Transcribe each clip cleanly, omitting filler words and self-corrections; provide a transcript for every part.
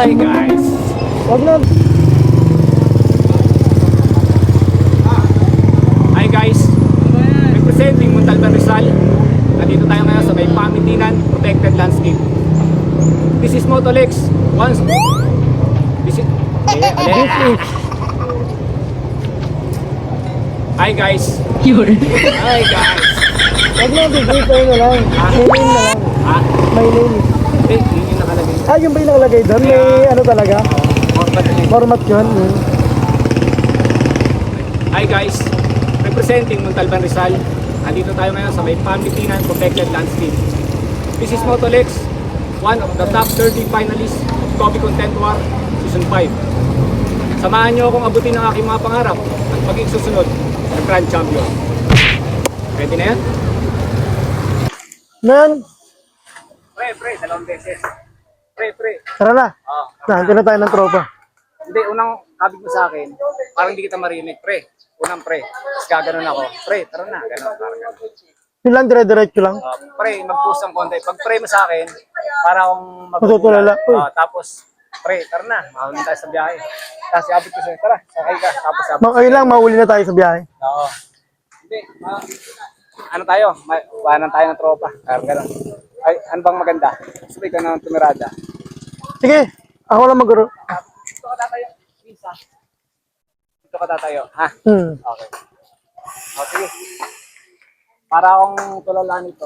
Hi guys! Wag na. Hi guys! Representing Montalban Rizal. Nandito tayo ngayon sa may Pamitinan Protected Landscape. This is Motolex. This is... Hi guys! Hi guys! Wag na, bigay tayo na lang. May name na lang. Ha? May name. Yun yung nakalagay. Yung ba yung nakalagay doon? May ano talaga? Format. Format yun. Hi guys! Representing Montalban Rizal. Nandito tayo ngayon sa may Pamitinan Protected Landscape. This is Motolex, one of the top 30 finalists of Coffee Content War Season 5. Samahan niyo akong abutin ang aking mga pangarap at maging susunod na Grand Champion. Ready na yan? Nan, Pre, dalawang beses. Pre. tara na. Oh, Nandito na tayo ng tropa. Hindi, unang kabig mo sa akin, parang hindi kita marinig, pre. Unang pre. Tapos gaganon ako. Pre, tara na. Ganon, parang ganon. Yun lang, dire-diretso lang. Pre, mag-push ang konti. Pag pre mo sa akin, para akong Matutulala. Uy. tapos, pre, tara na. Mahuli tayo sa biyahe. Tapos abot ko sa'yo, tara, sakay ka. Tapos abot. Ayun lang, mauli na tayo sa biyahe. Oo. Hindi, ano tayo? Bahanan tayo ng tropa. Parang ganon. Ay, ano bang maganda? Sabay ka ng tumirada. Sige, ako lang maguro. Dito ka tatayo. Isa. Dito ka tatayo. Ha? Okay. O, sige. Para akong tulala nito.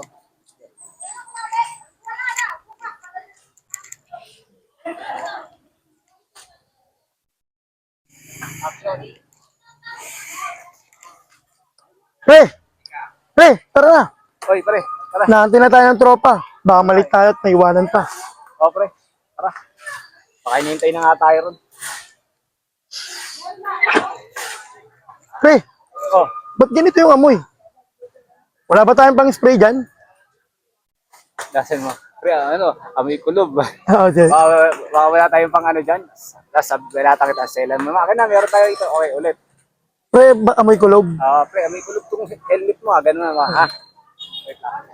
Pre, tara na. Oy, pre. Tara. Nahantay na tayo ng tropa. Baka malit tayo at may iwanan pa. O, pre. Tara. Baka hinihintay na nga tayo ron. Pre, Oh. ba't ganito yung amoy? Wala ba tayong pang spray dyan? Dasan mo. Pre, ano? Amoy kulob. Oo, sige. Baka wala tayong pang ano dyan. Tapos wala tayo kita selan. Akin na, meron tayo ito. Okay, ulit. Pre, amoy kulob. Pre, amoy kulob tong helmet mo. Ganun naman, ha? Wait lang.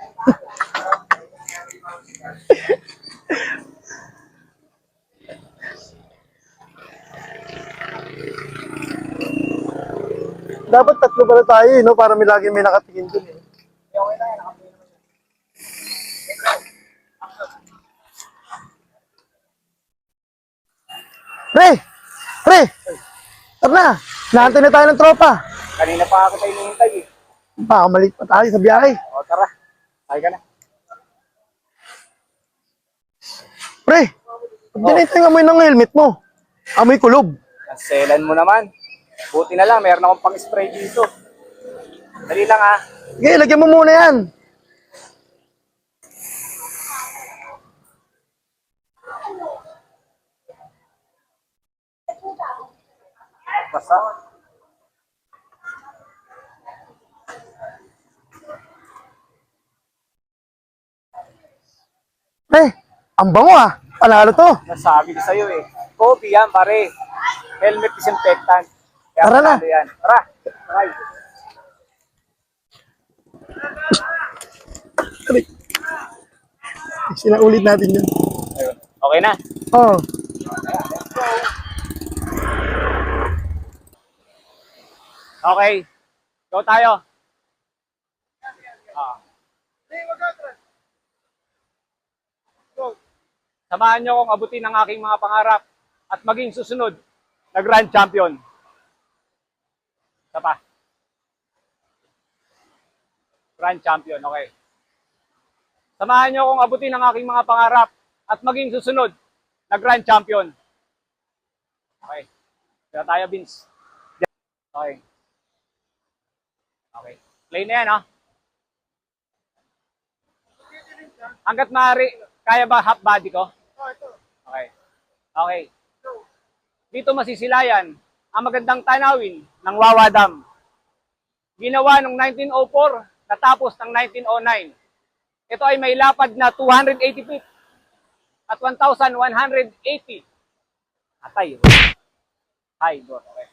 Dapat tatlo pala tayo, no? Para may lagi may nakatingin dun, eh. Okay lang, nakapunin naman. Pre, tara na. Nahantay na tayo ng tropa. Kanina pa ako tayo hinihintay eh. Baka malit pa tayo sa biyahe. O, tara. Ay ka na. Pre, ba't ganito yung amoy ng helmet mo? Amoy kulob. Selan mo naman. Buti na lang, meron akong pang-spray dito. Dali lang ha. Sige, lagyan mo muna yan. Basta. Pre, ang bango ah. Panalo to. Nasabi ko sa'yo eh. Coffee yan pare. Helmet disinfectant. Kaya Tara na. panalo yan. Tara. Try. Sila ulit natin yun. Ayun. Okay na. Oo. Okay. Go tayo. Samahan niyo akong abutin ang aking mga pangarap at maging susunod na Grand Champion. Isa pa. Grand Champion, okay. Samahan niyo akong abutin ang aking mga pangarap at maging susunod na Grand Champion. Okay. Kaya tayo, Vince. Okay. Okay. Play na yan, ha? Hanggat maaari, kaya ba half body ko? Okay. Okay. Dito masisilayan ang magandang tanawin ng Wawa Dam. Ginawa noong 1904, natapos ng 1909. Ito ay may lapad na 280 feet at 1,180. Atay. High doon. Okay.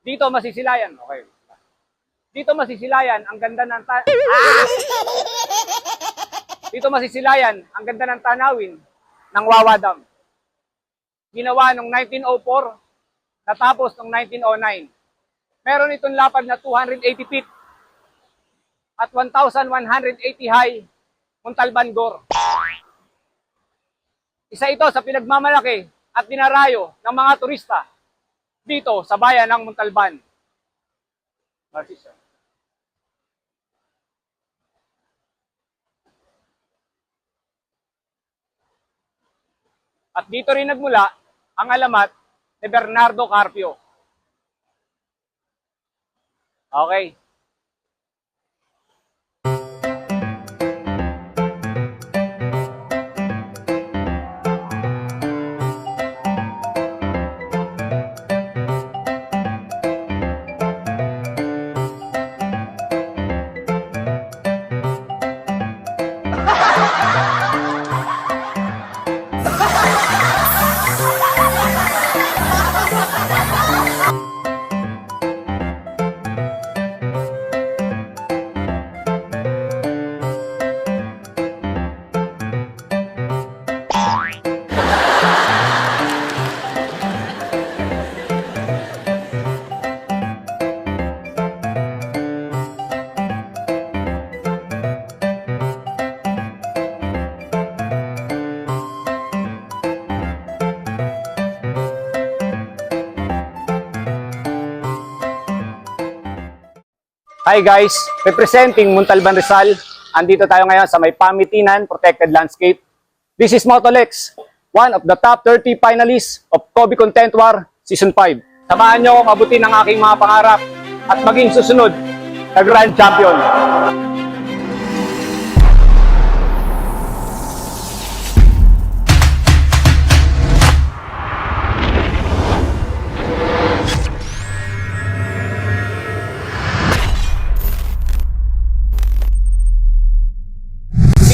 Dito masisilayan. Okay. Dito masisilayan ang ganda ng Dito masisilayan ang ganda ng tanawin ng Wawa Dam. ginawa noong 1904, natapos noong 1909. Meron itong lapad na 280 feet at 1,180 high, Montalban Gore. Isa ito sa pinagmamalaki at dinarayo ng mga turista dito sa bayan ng Montalban. At dito rin nagmula ang alamat ni Bernardo Carpio. Okay. Hi guys, representing Montalban Rizal. Andito tayo ngayon sa may Pamitinan Protected Landscape. This is Motolex, one of the top 30 finalists of Kobe Content War Season 5. Samahan niyo akong abutin ang aking mga pangarap at maging susunod na Grand Champion.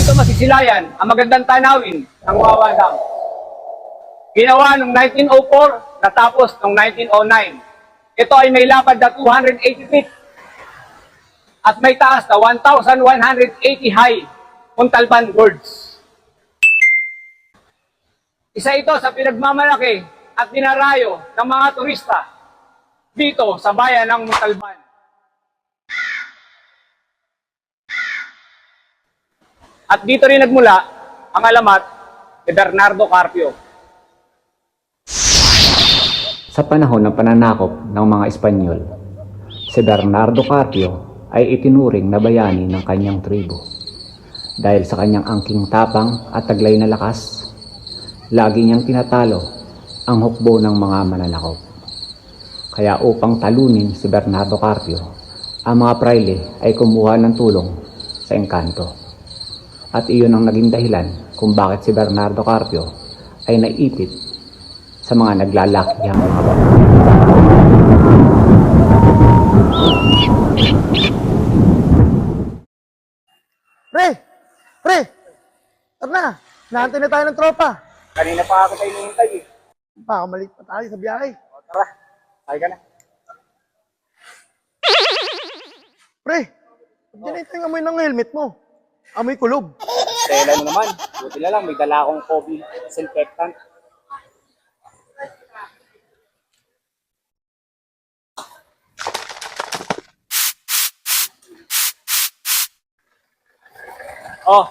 Dito masisilayan ang magandang tanawin ng Wawa Dam. Ginawa noong 1904, natapos noong 1909. Ito ay may lapad na 280 feet at may taas na 1,180 high, Montalban Gorge. Isa ito sa pinagmamalaki at dinarayo ng mga turista dito sa bayan ng Montalban. At dito rin nagmula ang alamat ni Bernardo Carpio. Sa panahon ng pananakop ng mga Espanyol, si Bernardo Carpio ay itinuring na bayani ng kanyang tribo. Dahil sa kanyang angking tapang at taglay na lakas, lagi niyang tinatalo ang hukbo ng mga mananakop. Kaya upang talunin si Bernardo Carpio, ang mga praile ay kumuha ng tulong sa engkanto. At iyon ang naging dahilan kung bakit si Bernardo Carpio ay naipit sa mga naglalakihang mga babae. Pre! Pre! Tara na! Nahantay na tayo ng tropa. Kanina pa ako tayo hinihintay eh. Baka maliit pa tayo sa biyahe. O, tara, ay ka na. Pre! Diyan ito yung amoy ng helmet mo. Amoy kulob. Tela mo naman. Buti na lang, may dala akong Kobe disinfectant. Oh,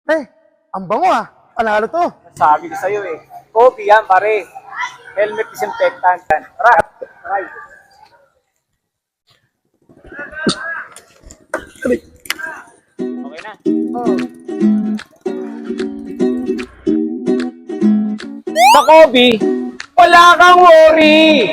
Pre! Ang bango ah. Panalo to. sabi ko sa'yo eh. Kobe yan, pare. Helmet disinfectant. Tara, try. Okay na. Oh. Sa Kobe, wala kang worry.